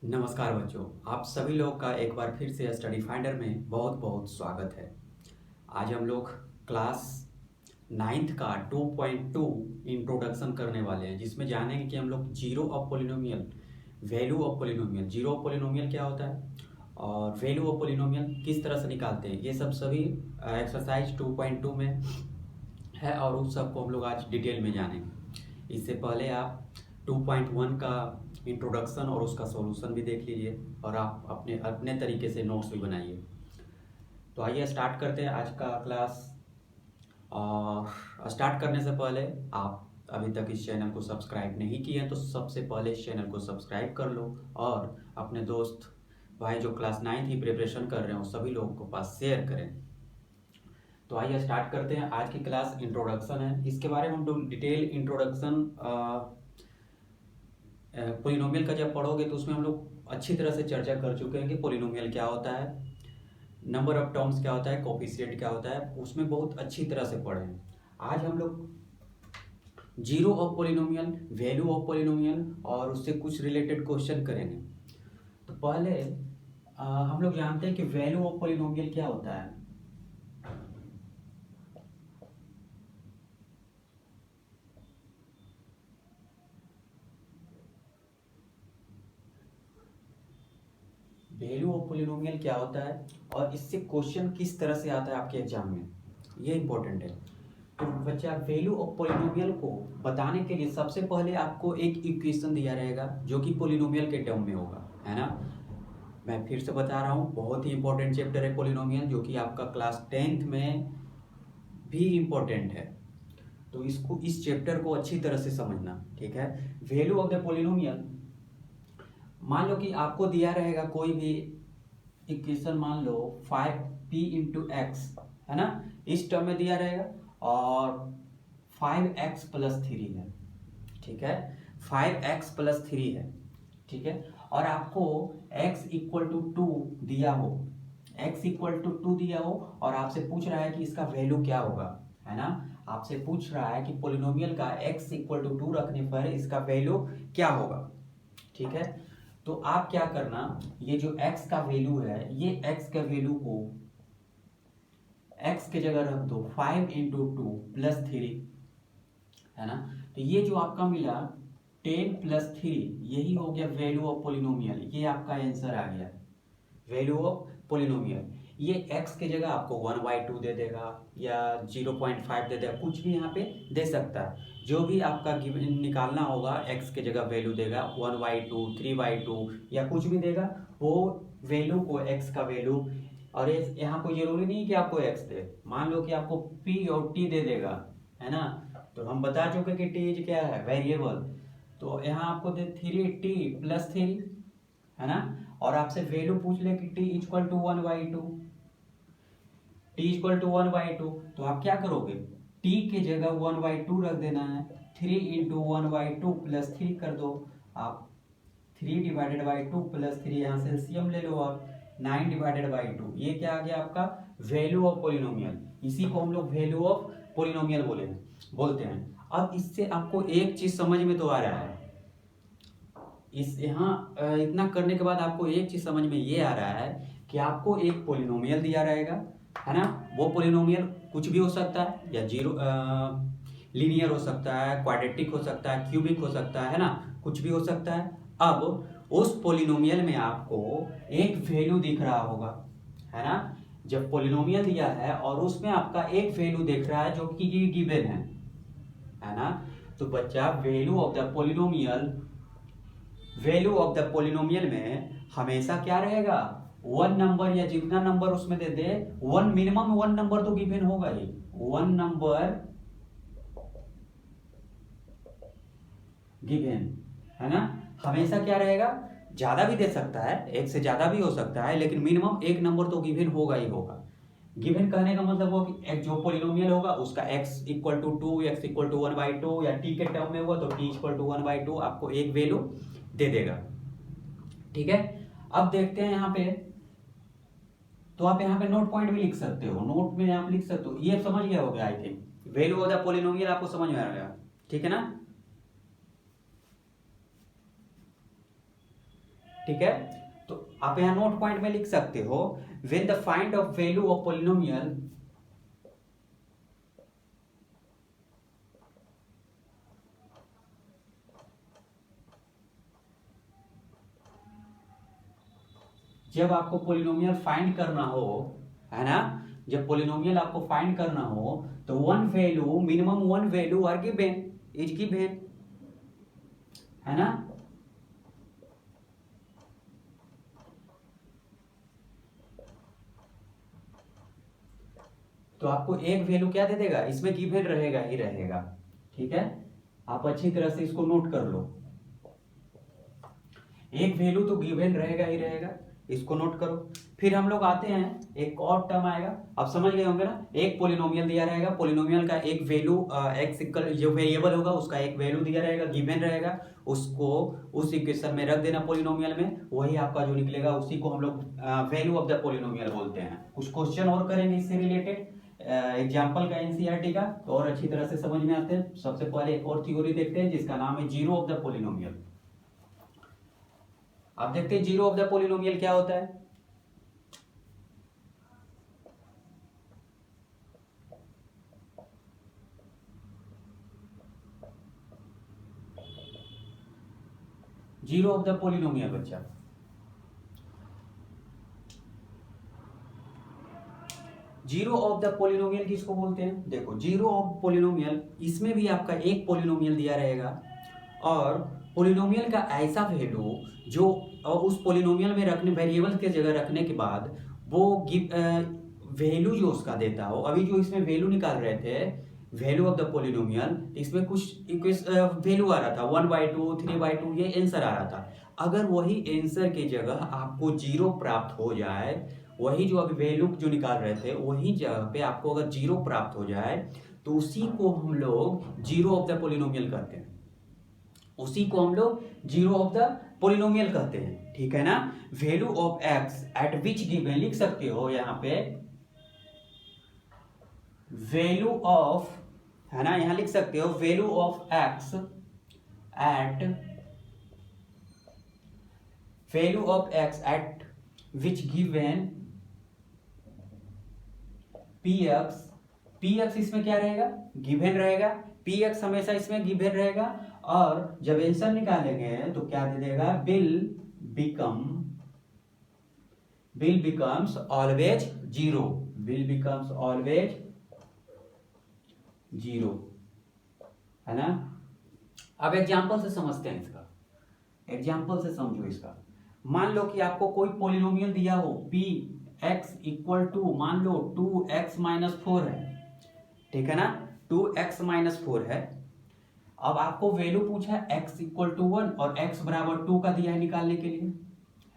नमस्कार बच्चों, आप सभी लोग का एक बार फिर से स्टडी फाइंडर में बहुत बहुत स्वागत है। आज हम लोग क्लास नाइन्थ का 2.2 इंट्रोडक्शन करने वाले हैं, जिसमें जानेंगे कि हम लोग zero of polynomial, value of polynomial, zero of polynomial क्या होता है और वैल्यू ऑफ पोलिनोमियल किस तरह से निकालते हैं। ये सब सभी एक्सरसाइज 2.2 में है और उस सब को हम लोग आज डिटेल में जानेंगे। इससे पहले आप 2.1 का इंट्रोडक्शन और उसका सॉल्यूशन भी देख लीजिए और आप अपने अपने तरीके से नोट्स भी बनाइए। तो आइए स्टार्ट करते हैं आज का क्लास। और स्टार्ट करने से पहले आप अभी तक इस चैनल को सब्सक्राइब नहीं किए हैं तो सबसे पहले इस चैनल को सब्सक्राइब कर लो और अपने दोस्त भाई जो क्लास 9 की प्रिपरेशन कर रहे हो सभी लोगों को पास शेयर करें। तो आइए स्टार्ट करते हैं। आज की क्लास इंट्रोडक्शन है, इसके बारे में हम डिटेल इंट्रोडक्शन पोलिनोमियल का जब पढ़ोगे तो उसमें हम लोग अच्छी तरह से चर्चा कर चुके हैं कि पोलिनोमियल क्या होता है, नंबर ऑफ टर्म्स क्या होता है, कोफिशिएंट क्या होता है, उसमें बहुत अच्छी तरह से पढ़े हैं। आज हम लोग zero of polynomial, value of polynomial और उससे कुछ रिलेटेड क्वेश्चन करेंगे। तो पहले हम लोग जानते हैं कि वैल्यू ऑफ पोलिनोमियल क्या होता है। वैल्यू ऑफ पोलिनोमियल क्या होता है और इससे क्वेश्चन किस तरह से आता है आपके एग्जाम में, ये इंपॉर्टेंट है। तो बच्चा वैल्यू ऑफ पोलिनोमियल को बताने के लिए सबसे पहले आपको एक इक्वेशन दिया रहेगा जो कि पोलिनोमियल के टर्म में होगा, है ना। मैं फिर से बता रहा हूँ, बहुत ही इंपॉर्टेंट चैप्टर है पोलिनोमियल, जो कि आपका क्लास 10th में भी इम्पोर्टेंट है। तो इसको, इस चैप्टर को अच्छी तरह से समझना, ठीक है। वैल्यू ऑफ द पोलिनोमियल, मान लो कि आपको दिया रहेगा कोई भी इक्वेशन, मान लो 5p/x, है ना, इस टर्म में दिया रहेगा और 5x+3 है, ठीक है। 5x+3 है, ठीक है। और आपको x=2 दिया हो, x=2 दिया हो और आपसे पूछ रहा है कि इसका वैल्यू क्या होगा, है ना। आपसे पूछ रहा है कि पोलिनोमियल का x=2 रखने पर इसका वैल्यू क्या होगा, ठीक है। तो आप क्या करना, ये जो x का वैल्यू है, ये x के वैल्यू को x के जगह रख दो 5×2+3, है ना। तो ये जो आपका मिला 10+3, यही हो गया वैल्यू ऑफ पोलिनोमियल। ये आपका आंसर आ गया वैल्यू ऑफ पोलिनोमियल। ये x के जगह आपको 1/2 दे देगा या 0.5 दे देगा, कुछ भी यहाँ पे दे सकता है। जो भी आपका गिवन निकालना होगा x के जगह वैल्यू देगा 1/2, 3/2 या कुछ भी देगा, वो वैल्यू को x का वैल्यू। और यहाँ कोई जरूरी नहीं कि आपको x दे, मान लो कि आपको p और t दे देगा, है ना। तो हम बता चुके कि t क्या है, वेरिएबल। तो यहाँ आपको दे 3t+3, है ना। और आपसे वैल्यू पूछ ले कि t=1/2, t=1/2, तो आप क्या करोगे, t के जगह 1/2 रख देना है, 3×1/2+3 कर दो आप। 3/2+3, यहाँ से एलसीएम ले लो आप, 9/2। ये क्या आ गया आपका वैल्यू ऑफ पोलिनोमियल। इसी को हम लोग वैल्यू ऑफ पोलिनोमियल बोलते हैं। अब इससे आपको एक चीज समझ में तो आ रहा है, इस यहाँ इतना करने के बाद आपको एक चीज समझ में ये आ रहा है कि आपको एक पोलिनोमियल दिया रहेगा, है ना। वो पोलिनोमियल कुछ भी हो सकता है, या जीरो लीनियर हो सकता है, क्वाड्रेटिक हो सकता है, क्यूबिक हो सकता है ना, कुछ भी हो सकता है। अब उस पोलिनोमियल में आपको एक वैल्यू दिख रहा होगा, है ना। जब पोलिनोमियल दिया है और उसमें आपका एक वैल्यू दिख रहा है जो कि ये गिवन है ना। तो बच्चा value of the polynomial, value of the polynomial में हमेशा क्या रहेगा, वन नंबर, या जितना नंबर उसमें दे दे, वन मिनिमम वन नंबर तो गिवन होगा ही, वन नंबर गिवन, है ना। हमेशा क्या रहेगा, ज्यादा भी दे सकता है, एक से ज्यादा भी हो सकता है, लेकिन मिनिमम एक नंबर तो गिवन होगा ही होगा। गिवन कहने का मतलब वो कि एक जो पोलिनोमियल होगा उसका x=2, x=1/2, या t के टर्म में हुआ तो t=1/2, आपको एक वैल्यू दे देगा, ठीक है। अब देखते हैं यहाँ पे, तो आप यहाँ पे नोट पॉइंट भी लिख सकते हो, नोट में आप लिख सकते हो। ये समझ गया होगा, I think value of the polynomial आपको समझ में आ गया, ठीक है ना। ठीक है, तो आप यहाँ नोट पॉइंट में लिख सकते हो, when the find of value of polynomial जब आपको पोलिनोमियल फाइंड करना हो, है ना, जब पोलिनोमियल आपको फाइंड करना हो तो one value, minimum one value are given, is given, है ना। तो आपको एक वैल्यू क्या दे देगा, इसमें गिवन रहेगा ही रहेगा, ठीक है। आप अच्छी तरह से इसको नोट कर लो, एक वैल्यू तो गिवन रहेगा ही रहेगा, इसको नोट करो। फिर हम लोग आते हैं, एक और टर्म आएगा, आप समझ गए होंगे ना, एक पोलिनोमियल दिया रहेगा, पोलिनोमियल का एक वैल्यू, एक्स इक्वल जो वेरिएबल होगा उसका एक वैल्यू दिया रहेगा, गिवन रहेगा, उसको उस इक्वेशन में रख देना पोलिनोमियल में, वही आपका जो निकलेगा उसी को हम लोग वैल्यू ऑफ द पोलिनोमियल बोलते हैं। कुछ क्वेश्चन और करेंगे इससे रिलेटेड, एग्जाम्पल का एनसीईआरटी का, तो और अच्छी तरह से समझ में आते हैं। सबसे पहले एक और थ्योरी देखते हैं जिसका नाम है जीरो ऑफ द पोलिनोमियल। आप देखते हैं जीरो ऑफ द पोलिनोमियल क्या होता है। जीरो ऑफ द पोलिनोमियल बच्चा, जीरो ऑफ द पोलिनोमियल किसको बोलते हैं, देखो जीरो ऑफ पोलिनोमियल, इसमें भी आपका एक पोलिनोमियल दिया रहेगा और पोलिनोमियल का ऐसा वैल्यू जो उस पोलिनोमियल में रखने, वेरिएबल के जगह रखने के बाद वो वैल्यू जो उसका देता हो, अभी जो इसमें वैल्यू निकाल रहे थे, वैल्यू ऑफ द पोलिनोमियल, इसमें कुछ वैल्यू आ रहा था 1/2 3/2, ये आंसर आ रहा था। अगर वही आंसर की जगह आपको जीरो प्राप्त हो जाए, वही जो अभी वैल्यू जो निकाल रहे थे वही जगह पे आपको अगर जीरो प्राप्त हो जाए, तो उसी को हम लोग जीरो ऑफ द पोलिनोमियल कहते हैं, उसी को हम लोग जीरो ऑफ द पोलिनोमियल कहते हैं, ठीक है ना। Value of x at which given, लिख सकते हो यहाँ पे वैल्यू ऑफ, है ना, यहां लिख सकते हो value of x at, value of x at which given p x, p x इसमें क्या रहेगा, गिवन रहेगा, पी एक्स हमेशा इसमें गिवन रहेगा, और जब आंसर निकालेंगे तो क्या दे देगा, bill becomes always zero, bill becomes always zero, है ना। अब एग्जांपल से समझते हैं इसका, एग्जांपल से समझो इसका। मान लो कि आपको कोई पोलिनोमियल दिया हो p x इक्वल टू, मान लो 2x माइनस 4 है, ठीक है ना, 2x माइनस 4 है। अब आपको वैल्यू पूछा है x इक्वल टू 1 और x बराबर 2 का दिया है निकालने के लिए,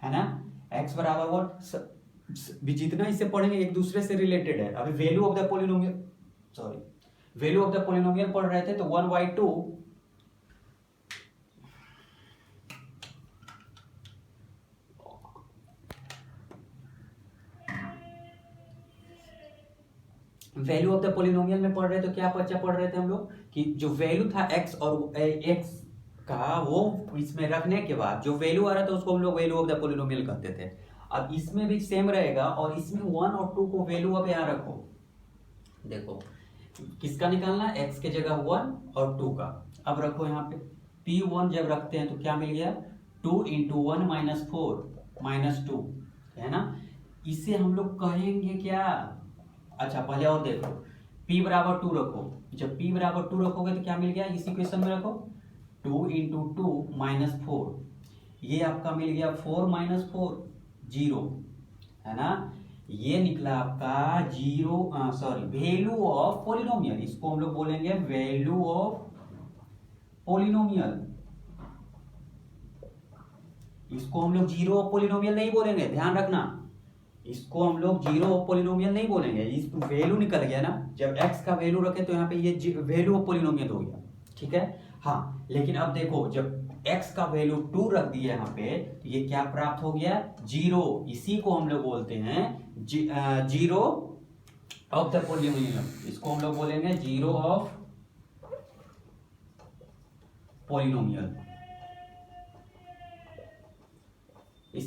है ना, x बराबर 1, जितना इससे पढ़ेंगे एक दूसरे से रिलेटेड है। अभी value of the polynomial, sorry, value of the polynomial पढ़ रहे थे, तो 1/2 वैल्यू ऑफ द पोलिनोमियल में पढ़ रहे तो क्या बच्चा पढ़ रहे थे हम लोग कि जो वैल्यू था x और x का, वो इसमें रखने के बाद जो वैल्यू आ रहा था उसको हम लोग वैल्यू ऑफ द पोलिनोमियल कहते थे। अब इसमें भी सेम रहेगा, और इसमें 1 और 2 को वैल्यू अब यहाँ रखो, देखो किसका निकालना है, x के जगह 1 और 2 का। अब रखो यहाँ पे p1 जब रखते हैं तो क्या मिल गया, 2 इंटू 1 माइनस 4 माइनस 2, है ना। इसे हम लोग कहेंगे क्या, अच्छा पहले और देखो, p बराबर 2 रखो, जब p बराबर 2 रखोगे तो क्या मिल गया, इस इक्वेशन में रखो 2 इंटू 2 माइनस 4, ये आपका मिल गया 4 माइनस 4 जीरो, है ना। ये निकला आपका zero, sorry value of polynomial, इसको हम लोग बोलेंगे वैल्यू ऑफ पोलिनोमियल, इसको हम लोग जीरो ऑफ पोलिनोमियल नहीं बोलेंगे, ध्यान रखना, इसको हम लोग जीरो ऑफ पोलिनोमियल नहीं बोलेंगे। इस वैल्यू निकल गया ना, जब x का वैल्यू रखे तो यहाँ पे ये वैल्यू ऑफ पोलिनोमियल हो गया, ठीक है। हाँ, लेकिन अब देखो जब x का वैल्यू 2 रख दिया यहाँ पे, तो ये क्या प्राप्त हो गया, जीरो, इसी को हम लोग बोलते हैं जीरो ऑफ द पोलिनोमियल, इसको हम लोग बोलेंगे जीरो ऑफ पोलिनोमियल,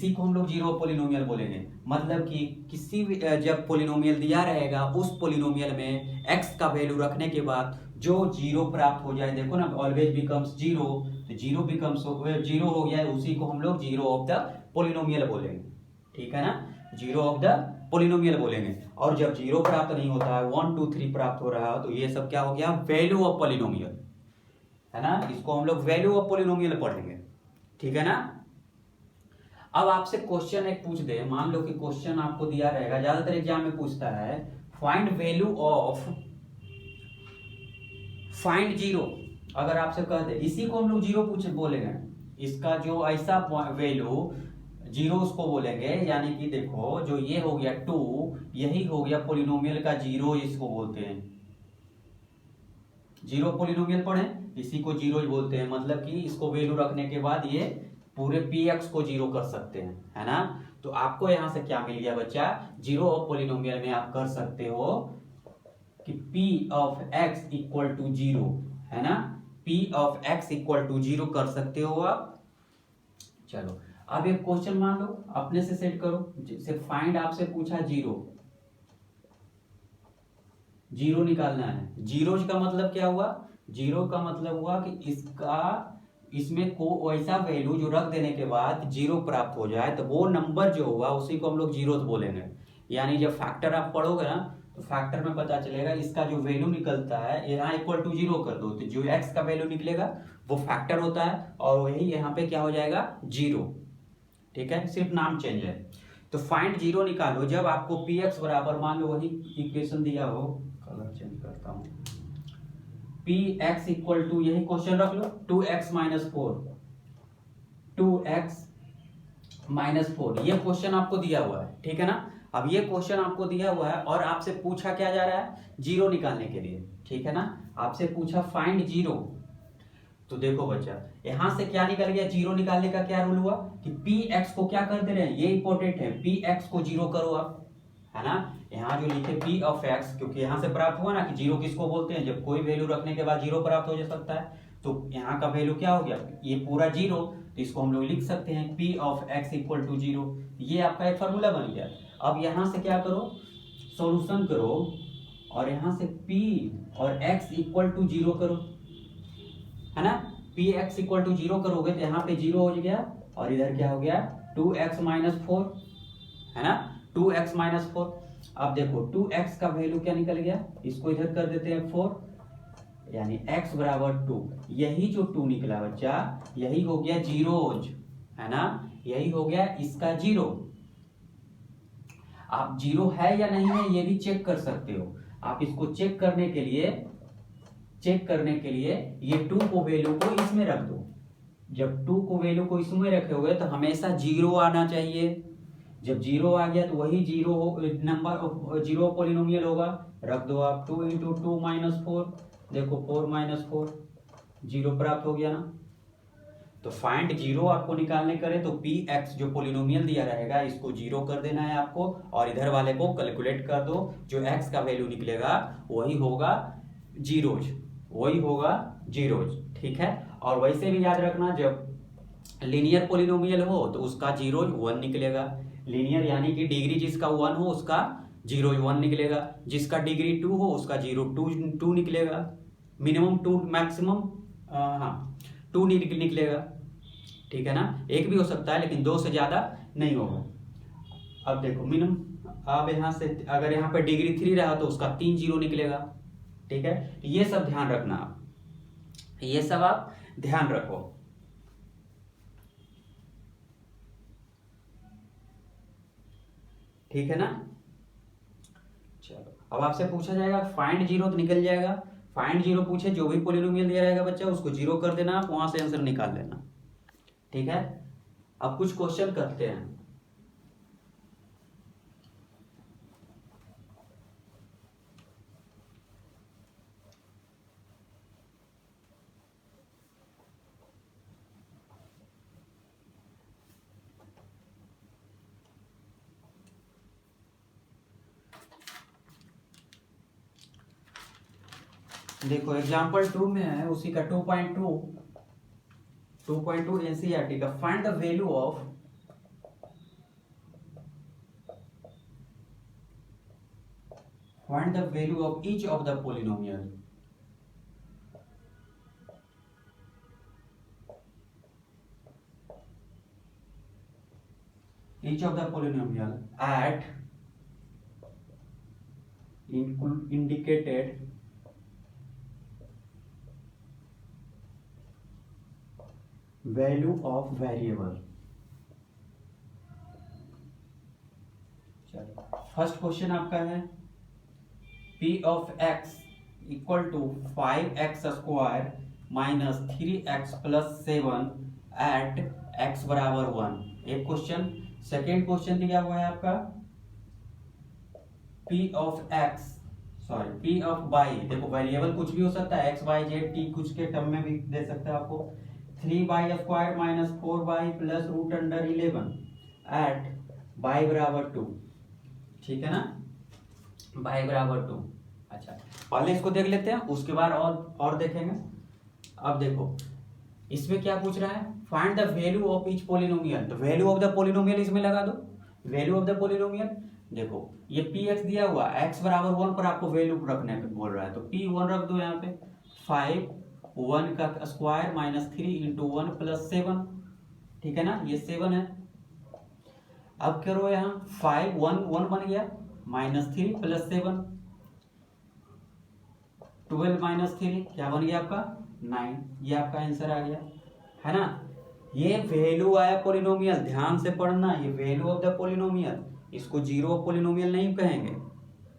इसी को हम लोग जीरो पॉलिनोमियल बोलेंगे। मतलब कि किसी भी जब पॉलिनोमियल दिया रहेगा उस पॉलिनोमियल में x का वैल्यू रखने के बाद जो जीरो प्राप्त हो जाए, देखो ना ऑलवेज बिकम्स जीरो, तो जीरो बिकम्स जीरो हो गया है, उसी को हम लोग जीरो ऑफ द पॉलिनोमियल बोलेंगे। ठीक है ना, जीरो ऑफ द पॉलिनोमियल बोलेंगे। और जब जीरो प्राप्त नहीं होता है, 1 2 3 प्राप्त हो रहा है, तो ये सब क्या हो गया, वैल्यू ऑफ पॉलिनोमियल, है ना। इसको हम लोग वैल्यू ऑफ पॉलिनोमियल पढ़ेंगे। ठीक है ना। अब आपसे क्वेश्चन एक पूछ दे, मान लो कि क्वेश्चन आपको दिया रहेगा, ज्यादातर एग्जाम में पूछता है find value of find zero. अगर आपसे कह दे, इसी को हम लोग जीरो पूछे बोलेंगे, इसका जो ऐसा वैल्यू जीरो उसको बोलेंगे। यानी कि देखो जो ये हो गया 2, यही हो गया पॉलिनोमियल का जीरो, इसको बोलते हैं जीरो पॉलिनोमियल पढ़े, इसी को जीरो ही बोलते हैं। मतलब कि इसको वैल्यू रखने के बाद ये पूरे px को जीरो कर सकते हैं, है ना। तो आपको यहां से क्या मिल गया बच्चा, जीरो ऑफ पॉलिनोमियल में आप कर सकते हो कि p of x equal to zero, है ना, p of x equal to zero कर सकते हो आप। चलो अब एक क्वेश्चन मान लो, अपने से सेट करो, जैसे फाइंड आपसे पूछा जीरो, जीरो निकालना है। जीरो का मतलब क्या हुआ, जीरो का मतलब हुआ कि इसमें को ऐसा वैल्यू जो रख देने के बाद जीरो प्राप्त हो जाए, तो वो नंबर जो हुआ उसी को हम लोग जीरो बोलेंगे। यानी जब फैक्टर आप पढ़ोगे ना, तो फैक्टर में पता चलेगा इसका जो वैल्यू निकलता है, यहाँ इक्वल टू जीरो कर दो तो जो एक्स का वैल्यू निकलेगा वो फैक्टर होता है, और वही यहाँ पे क्या हो जाएगा, जीरो। ठीक है, सिर्फ नाम चेंज है। तो फाइंड जीरो निकालो जब आपको पी एक्स बराबर, मान लो वही इक्वेशन दिया हो, कलर चेंज करता हूँ, पी एक्स इक्वल टू, यही क्वेश्चन रख लो, 2x माइनस 4, 2x माइनस 4, ये क्वेश्चन आपको दिया हुआ है। ठीक है ना। अब ये क्वेश्चन आपको दिया हुआ है और आपसे पूछा क्या जा रहा है, जीरो निकालने के लिए। ठीक है ना, आपसे पूछा फाइंड जीरो। तो देखो बच्चा, यहां से क्या निकल गया, जीरो निकालने का क्या रूल हुआ कि पी एक्स को क्या कर दे रहे हैं, ये इंपॉर्टेंट है, पी एक्स को जीरो करो आप, है ना। यहाँ जो लिखे पी ऑफ एक्स, क्योंकि यहाँ से प्राप्त हुआ ना कि जीरो किसको बोलते हैं, जब कोई वैल्यू रखने के बाद जीरो प्राप्त हो जा सकता है। तो यहाँ का वैल्यू क्या हो गया, ये पूरा जीरो, तो इसको हम लोग लिख सकते हैं p of x equal to zero. ये आपका एक फॉर्मूला बन गया। अब यहाँ से क्या करो, सोल्यूशन करो, और यहाँ से पी और एक्स इक्वल टू जीरो करो, है ना। P x equal to zero करोगे तो यहाँ पे जीरो हो गया, और इधर क्या हो गया, 2x माइनस 4, है ना, 2x माइनस 4। अब देखो 2x का वैल्यू क्या निकल गया, इसको इधर कर देते हैं 4, यानी x बराबर 2। यही जो 2 निकला बच्चा, यही हो गया जीरोज, है ना, यही हो गया इसका जीरो। आप जीरो है या नहीं है ये भी चेक कर सकते हो। आप इसको चेक करने के लिए ये 2 को वैल्यू को इसमें रख दो। जब 2 को वैल्यू को इसमें रखे हुए तो हमेशा जीरो आना चाहिए। जब जीरो आ गया तो वही जीरो नंबर, जीरो पॉलिनोमियल होगा, रख दो आप 2 इंटू 2 माइनस 4, देखो 4 माइनस 4, जीरो प्राप्त हो गया ना। तो फाइंड जीरो आपको निकालने करें तो पी एक्स जो पॉलिनोमियल दिया रहेगा इसको जीरो कर देना है आपको, और इधर वाले को कैलकुलेट कर दो, जो एक्स का वैल्यू निकलेगा वही होगा जीरोज, वही होगा जीरोज। ठीक है। और वैसे भी याद रखना, जब लीनियर पॉलिनोमियल हो तो उसका जीरोज 1 निकलेगा। लीनियर यानी कि डिग्री जिसका 1 हो उसका जीरो 1 निकलेगा, जिसका डिग्री 2 हो उसका जीरो 2 निकलेगा, मिनिमम 2, मैक्सिमम 2 निकलेगा। ठीक है ना, एक भी हो सकता है लेकिन 2 से ज्यादा नहीं होगा। अब देखो मिनिमम, अब यहाँ से अगर यहाँ पे डिग्री 3 रहा तो उसका 3 जीरो निकलेगा। ठीक है, ये सब ध्यान रखना आप, ये सब आप ध्यान रखो। ठीक है ना। चलो अब आपसे पूछा जाएगा फाइंड जीरो, तो निकल जाएगा। फाइंड जीरो पूछे, जो भी पॉलिनोमियल दिया रहेगा बच्चा उसको जीरो कर देना, आप वहां से आंसर निकाल लेना। ठीक है। अब कुछ क्वेश्चन करते हैं। देखो एग्जांपल 2 में है, उसी का 2.2 एनसीईआरटी का, find the value of find the value of each of the polynomial. each of the polynomial at indicated value of variable। चलो फर्स्ट क्वेश्चन आपका है p of x equal to 5x square minus 3x plus 7 at x बराबर 1, एक question. Second question दिया हुआ है आपका p of x sorry p of y, देखो वेरिएबल कुछ भी हो सकता है, x y z t कुछ के टर्म में भी दे सकते हैं आपको। 3y square minus 4y plus root under 11 at y बराबर 2, ठीक है ना, y बराबर 2। अच्छा पहले इसको देख लेते हैं, उसके बाद और देखेंगे। अब देखो इसमें क्या पूछ रहा है, find the value of each polynomial. तो वैल्यू ऑफ द पोलिनोमियल इसमें लगा दो, वैल्यू ऑफ द पोलिनोमियल। देखो ये px दिया हुआ x बराबर 1 पर आपको वैल्यू रखने बोल रहा है, तो p1 रख दो यहाँ पे। 5 1 का स्क्वायर माइनस 3 इंटू 1 प्लस 7, ठीक है ना, ये 7 है। अब करो यहाँ 5 1 1 बन गया माइनस 3 प्लस 7 12 माइनस 3 क्या बन गया आपका 9, ये आपका आंसर आ गया, है ना। ये वैल्यू आया पोलिनोमियल, ध्यान से पढ़ना, ये वैल्यू ऑफ द पोलिनोमियल, इसको जीरो ऑफ पोलिनोमियल नहीं कहेंगे,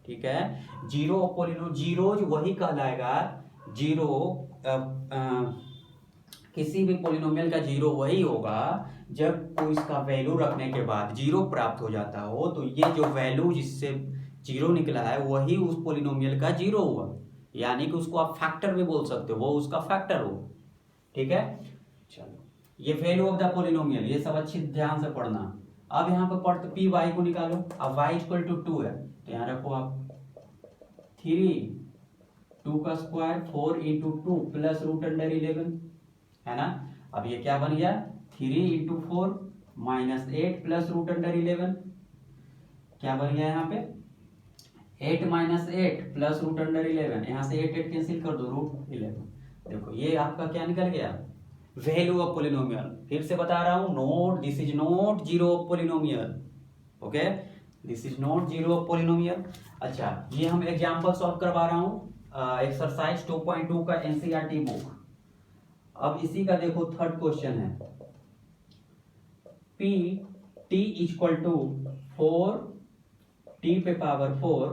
ठीक है। जीरो ऑफ जीरो वही कहलाएगा, जीरो किसी भी पोलिनोमियल का जीरो वही होगा जब कोई इसका वैल्यू रखने के बाद जीरो प्राप्त हो जाता हो, तो ये जो वैल्यू जिससे जीरो निकला है वही उस पोलिनोमियल का जीरो हुआ, यानी कि उसको आप फैक्टर भी बोल सकते हो, वो उसका फैक्टर हो, ठीक है। चलो ये वैल्यू ऑफ द पोलिनोमियल, ये सब अच्छी ध्यान से पढ़ना। अब यहाँ पे पढ़ते पी वाई को निकालो, अब वाई इक्वल टू 2 है, तो यहाँ रखो आप 3 2 का square 4 into 2 plus root under 11, है ना। अब ये क्या बन गया 3 into 4 minus 8 plus root under 11, क्या बन गया यहाँ पे 8 माइनस 8 प्लस रूट अंडर 11, यहाँ से 8 8 कैंसिल कर दो, रूट 11। देखो ये आपका क्या निकल गया वैल्यू ऑफ पोलिनोमियल। फिर से बता रहा हूं, note this is not zero of polynomial, okay, this is not zero of polynomial. अच्छा ये हम एग्जांपल सॉल्व करवा रहा हूं एक्सरसाइज 2.2 का एनसीईआरटी बुक। अब इसी का देखो थर्ड क्वेश्चन है, P T equal to 4 T पे power 4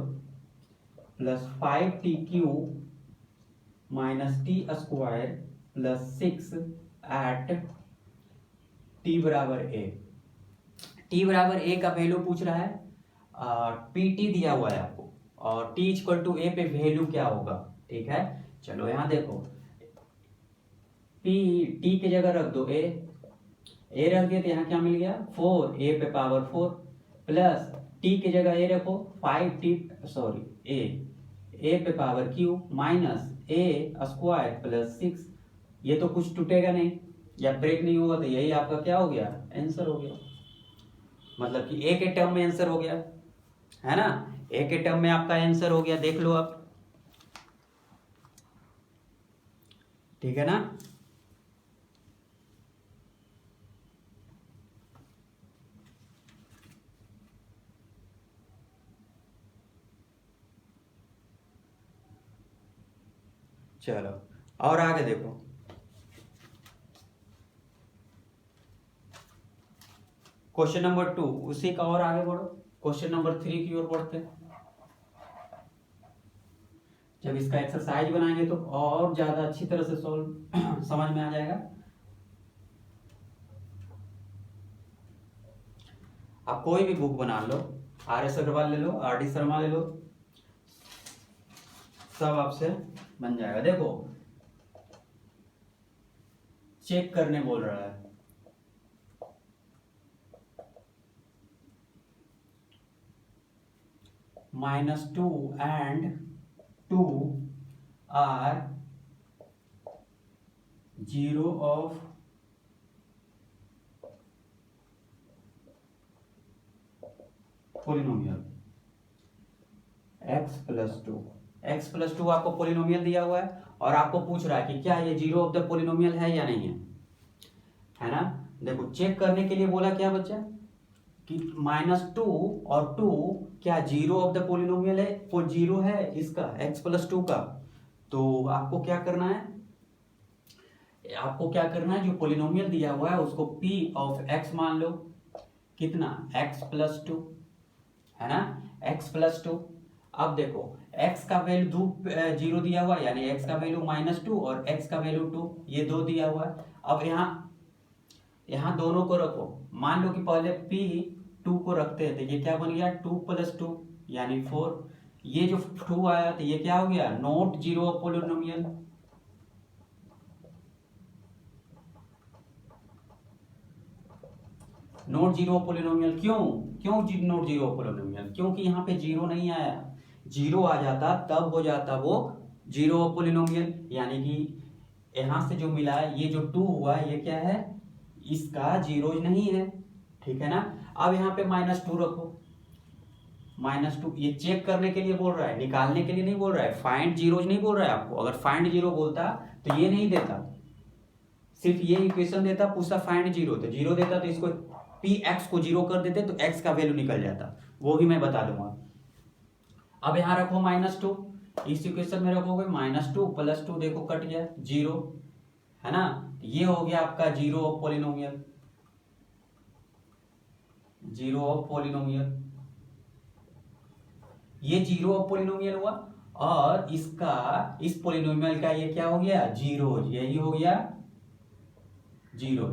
plus 5 T cube minus T square plus 6 at T बराबर ए। टी बराबर ए का वैल्यू पूछ रहा है, पी टी दिया हुआ है आपको, और टी इक्वल टू ए पे वैल्यू क्या होगा, ठीक है। चलो यहां देखो पी टी की जगह रख दो ए रख दिया, तो यहाँ क्या मिल गया 4 ए पे पावर 4 प्लस टी की जगह ए रखो 5 टी सॉरी ए पे पावर क्यू माइनस ए स्क्वायर प्लस 6, ये तो कुछ टूटेगा नहीं या ब्रेक नहीं होगा, तो यही आपका क्या हो गया आंसर हो गया, मतलब कि ए के टर्म में आंसर हो गया, है ना, ए के टर्म में आपका आंसर हो गया, देख लो आप, ठीक है ना। चलो और आगे देखो, क्वेश्चन नंबर 2 उसी का और आगे बढ़ो, क्वेश्चन नंबर 3 की ओर बढ़ते हैं। जब इसका एक्सरसाइज बनाएंगे तो और ज्यादा अच्छी तरह से सॉल्व समझ में आ जाएगा। आप कोई भी बुक बना लो, आर एस अग्रवाल ले लो, आर डी शर्मा ले लो, सब आपसे बन जाएगा। देखो चेक करने बोल रहा है, -2 and 2 are zero of polynomial x+2 आपको पोलिनोमियल दिया हुआ है और आपको पूछ रहा है कि क्या ये जीरो ऑफ द पोलिनोमियल है या नहीं है ना। देखो चेक करने के लिए बोला क्या बच्चा कि -2 और 2 क्या जीरो ऑफ द पोलिनोमियल है, वो जीरो है इसका x+2 का। तो आपको क्या करना है, जो पोलिनोमियल दिया हुआ है उसको p ऑफ x मान लो, कितना x+2 है ना, x+2। अब देखो x का वैल्यू जीरो दिया हुआ है, यानी x का वैल्यू -2 और x का वैल्यू 2, ये दो दिया हुआ है। अब यहाँ दोनों को रखो, मान लो कि पहले p2 को रखते हैं तो ये क्या बन गया 2+2 यानी 4। ये जो 2 आया तो ये क्या हो गया, not zero of polynomial. Not zero of polynomial क्यों नॉट जीरो ऑफ पोलिनोमियल, क्योंकि यहाँ पे जीरो नहीं आया। जीरो आ जाता तब हो जाता वो जीरो ऑफ पोलिनोमियल, यानी कि यहां से जो मिला है ये जो 2 हुआ ये क्या है, इसका जीरो नहीं है, ठीक है ना। अब यहाँ पे -2 रखो, -2 ये चेक करने के लिए बोल रहा है, निकालने के लिए नहीं बोल रहा है, फाइंड जीरोज नहीं बोल रहा है आपको। अगर फाइंड जीरो बोलता तो ये नहीं देता, सिर्फ ये इक्वेशन देता, पूछता फाइंड जीरो, तो जीरो देता तो इसको px को जीरो कर देते तो x का वैल्यू निकल जाता, वो भी मैं बता दूंगा। अब यहाँ रखो -2, इस इक्वेशन में रखोगे -2 + 2, देखो कट गया 0 है ना। ये हो गया आपका जीरो ऑफ पोलिनोमियल, ये जीरो ऑफ पोलिनोमियल हुआ। और इस पोलिनोमियल का ये क्या हो गया, जीरो, यही हो गया जीरो,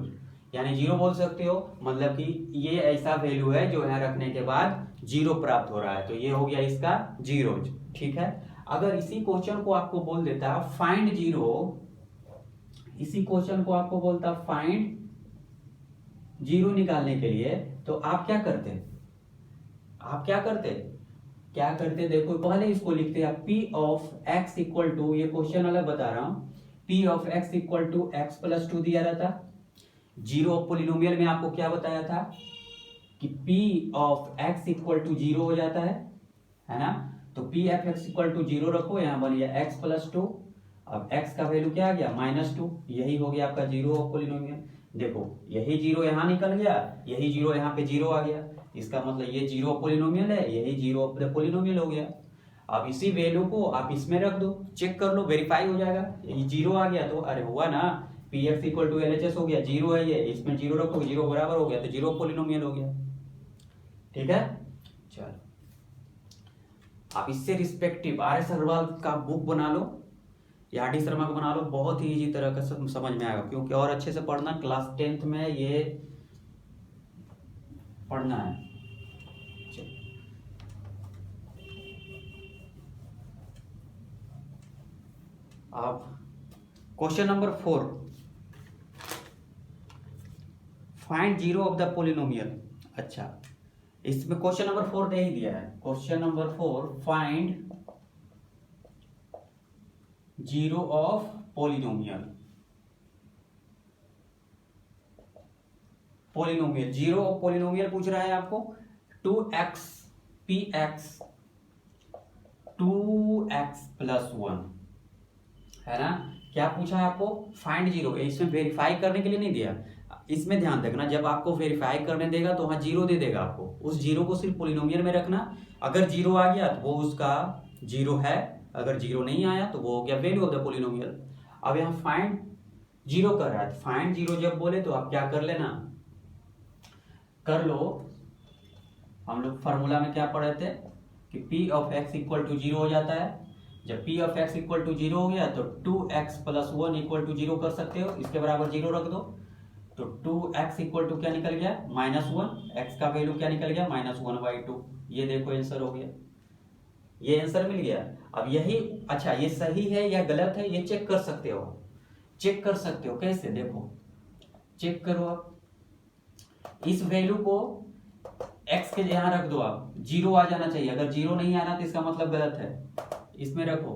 यानी जीरो बोल सकते हो, मतलब कि ये ऐसा वैल्यू है जो यहाँ रखने के बाद जीरो प्राप्त हो रहा है, तो ये हो गया इसका जीरो, ठीक है। अगर इसी क्वेश्चन को आपको बोल देता फाइंड जीरो, इसी क्वेश्चन को आपको बोलता फाइंड जीरो निकालने के लिए, तो आप क्या करते, देखो पहले इसको लिखते हैं p of x equal to, ये क्वेश्चन अलग बता रहा हूं, p of x equal to x+2 दिया रहता। जीरो ऑफ पोलिनोमियल में आपको क्या बताया था कि p of x equal to 0 हो जाता है ना। तो p of x equal to 0 रखो, यहाँ बन गया x+2। अब x का वैल्यू क्या आ गया -2, यही हो गया आपका जीरो ऑफ पोलिनोमियल। देखो यही जीरो यहाँ निकल गया, यही जीरो यहाँ पे जीरो आ गया, इसका मतलब ये जीरो ऑफ पोलिनोमियल है, यही जीरो ऑफ द पोलिनोमियल हो गया। अब इसी वैल्यू को आप इसमें रख दो, चेक कर लो, वेरीफाई हो जाएगा। ये जीरो आ गया तो अरे हुआ ना, px इक्वल टू LHS हो गया, जीरो है ये, इसमें जीरो रखो, जीरो बराबर हो गया तो जीरो पोलिनोमियल हो गया, ठीक है। चलो आप इससे रिस्पेक्टिव RS अग्रवाल का बुक बना लो या RD शर्मा को बना लो, बहुत ही इजी तरह का समझ में आएगा, क्योंकि और अच्छे से पढ़ना, क्लास 10th में ये पढ़ना है। अब question number 4, find zero of the polynomial. अच्छा, इसमें क्वेश्चन नंबर 4 दे ही दिया है, question number 4 find zero of polynomial. Zero of polynomial पूछ रहा है आपको, 2x px 2x+1 है ना। क्या पूछा है आपको, फाइंड जीरो, इसमें वेरीफाई करने के लिए नहीं दिया। इसमें ध्यान रखना, जब आपको वेरीफाई करने देगा तो वहां जीरो दे देगा आपको, उस जीरो को सिर्फ पोलिनोमियल में रखना। अगर जीरो आ गया तो वो उसका जीरो है, अगर जीरो नहीं आया तो वो हो गया वैल्यू ऑफ द पोलिनोमियल। अब यहाँ फाइंड जीरो कर रहा है, फाइंड जीरो जब बोले तो आप क्या कर लेना, कर लो। हम लोग फॉर्मूला में क्या पढ़े थे कि p of x equal to 0 हो जाता है। जब p of x equal to 0 हो गया तो 2x+1 इक्वल टू 0 कर सकते हो, इसके बराबर 0 रख दो, तो 2x इक्वल टू क्या निकल गया -1, x का वैल्यू क्या निकल गया -1/2। ये देखो आंसर हो गया, ये आंसर मिल गया। अब यही, अच्छा ये सही है या गलत है ये चेक कर सकते हो, कैसे, देखो चेक करो आप, इस वैल्यू को x के यहाँ रख दो, आप जीरो आ जाना चाहिए, अगर जीरो नहीं आ रहा तो इसका मतलब गलत है। इसमें रखो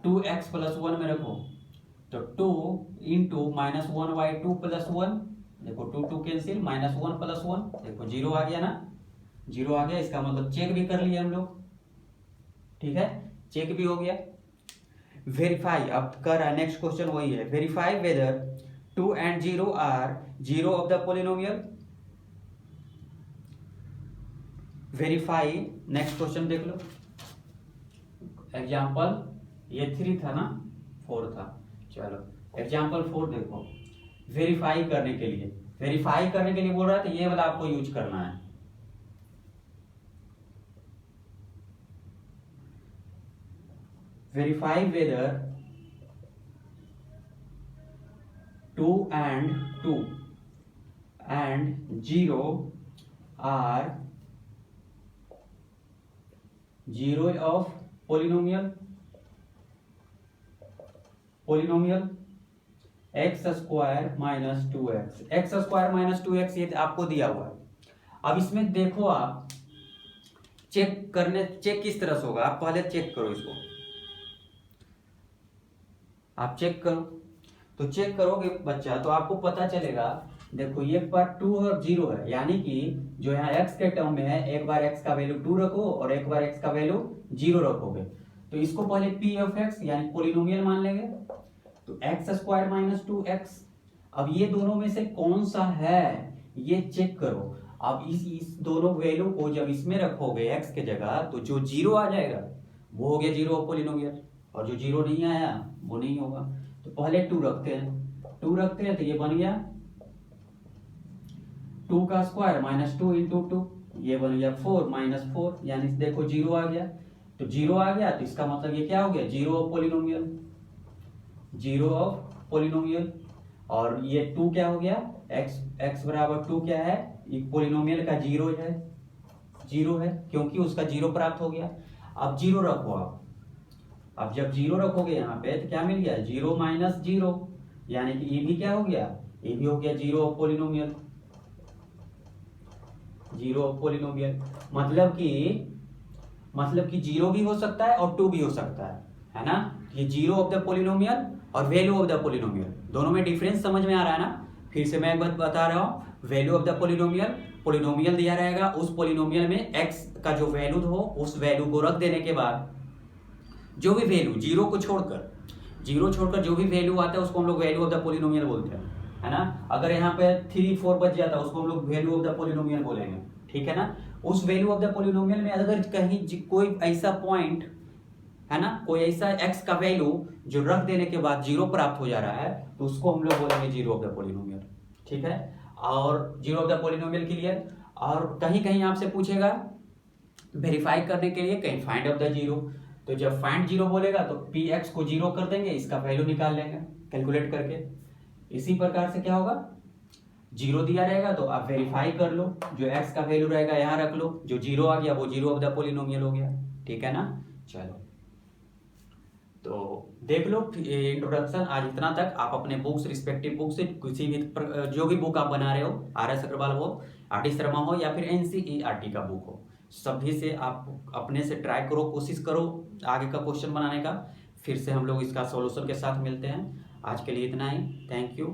2x+1 में रखो, तो 2 इंटू -1/2 + 1, देखो 2 कैंसिल, -1 + 1, देखो जीरो आ गया ना, जीरो आ गया, इसका मतलब चेक भी कर लिए हम लोग, ठीक है, चेक भी हो गया। वेरीफाई अब कर रहा है, नेक्स्ट क्वेश्चन वही है, verify whether 2 and 0 are zero of the polynomial. Verify, next question देख लो, एग्जाम्पल ये 3 था ना, 4 था, चलो एग्जाम्पल 4 देखो। वेरीफाई करने के लिए, वेरीफाई करने के लिए बोल रहा है तो ये वाला आपको यूज करना है। Verify whether 2 and 0 are zero of polynomial x square minus 2x, x square minus 2x ये आपको दिया हुआ है। अब इसमें देखो आप चेक किस तरह से होगा, आप पहले चेक करो इसको, आप चेक करो, तो चेक करोगे बच्चा तो आपको पता चलेगा। देखो ये बार 2 और 0 है, यानी कि जो यहाँ x के टर्म में है, एक बार x का वैल्यू 2 रखो और एक बार x का वैल्यू 0 रखोगे, तो इसको पहले p ऑफ x यानी पोलिनोमियल मान लेंगे। तो एक्स स्क्वायर माइनस 2x, अब ये दोनों में से कौन सा है ये चेक करो। अब इस दोनों वैल्यू को जब इसमें रखोगे x के जगह, तो जो 0 आ जाएगा वो हो गया 0 ऑफ पोलिनोमियल, और जो 0 नहीं आया वो नहीं होगा। तो पहले 2 रखते हैं, 2 रखते हैं तो ये बन गया 2 का स्क्वायर माइनस 2 इंटू 2, ये बन गया 4 माइनस 4, यानी देखो 0 आ गया। तो 0 आ गया तो इसका मतलब ये क्या हो गया, 0 ऑफ पोलिनोमियल, 0 ऑफ पोलिनोमियल। और ये 2 क्या हो गया, x बराबर 2 क्या है, पोलिनोमियल का 0 है, 0 है क्योंकि उसका 0 प्राप्त हो गया। अब 0 रखो आप, अब जब 0 रखोगे यहाँ पे तो क्या मिल गया, 0 माइनस 0, यानी कि ये भी क्या हो गया, ये भी हो गया 0 ऑफ पोलिनोमियल, 0 ऑफ पोलिनोमियल। मतलब कि 0 भी हो सकता है और 2 भी हो सकता है ना। ये 0 ऑफ द पोलिनोमियल और वैल्यू ऑफ द पोलिनोमियल, दोनों में डिफरेंस समझ में आ रहा है ना। फिर से मैं एक बात बता रहा हूँ, value of the polynomial, polynomial दिया रहेगा, उस पोलिनोमियल में x का जो वैल्यू हो उस वैल्यू को रख देने के बाद जो भी वैल्यू, 0 छोड़कर जो भी वैल्यू आता है उसको हम लोग वैल्यू ऑफ द पोलिनोमियल बोलते हैं, है ना। अगर यहाँ पे 3 4 बच जाता है उसको हम लोग वैल्यू ऑफ द पोलिनोमियल बोलेंगे, ठीक है ना। उस वैल्यू ऑफ द पोलिनोमियल में अगर कहीं कोई ऐसा पॉइंट है ना, कोई ऐसा x का वैल्यू जो रख देने के बाद 0 प्राप्त हो जा रहा है, तो उसको हम लोग बोलेंगे 0 ऑफ द पोलिनोमियल, ठीक है। और 0 ऑफ द पोलिनोमियल क्लियर। और कहीं कहीं आपसे पूछेगा वेरीफाई करने के लिए कहीं फाइंड ऑफ द 0, तो जब फाइंड 0 बोलेगा तो px को 0 कर देंगे, इसका वैल्यू निकाल लेंगे कैलकुलेट करके। इसी प्रकार से क्या होगा, 0 दिया रहेगा तो आप वेरीफाई कर लो, जो x का वैल्यू रहेगा यहाँ रख लो, जो 0 आ गया वो 0 ऑफ द पोलिनोमियल हो गया, ठीक है ना। चलो तो देख लो इंट्रोडक्शन आज इतना तक। आप अपने बुक्स, रिस्पेक्टिव बुक से किसी भी जो भी बुक आप बना रहे हो, RS अग्रवाल हो, RD शर्मा हो या फिर NCERT का बुक हो, सभी से आप अपने से ट्राई करो, कोशिश करो आगे का क्वेश्चन बनाने का। फिर से हम लोग इसका सॉल्यूशन के साथ मिलते हैं। आज के लिए इतना ही, थैंक यू।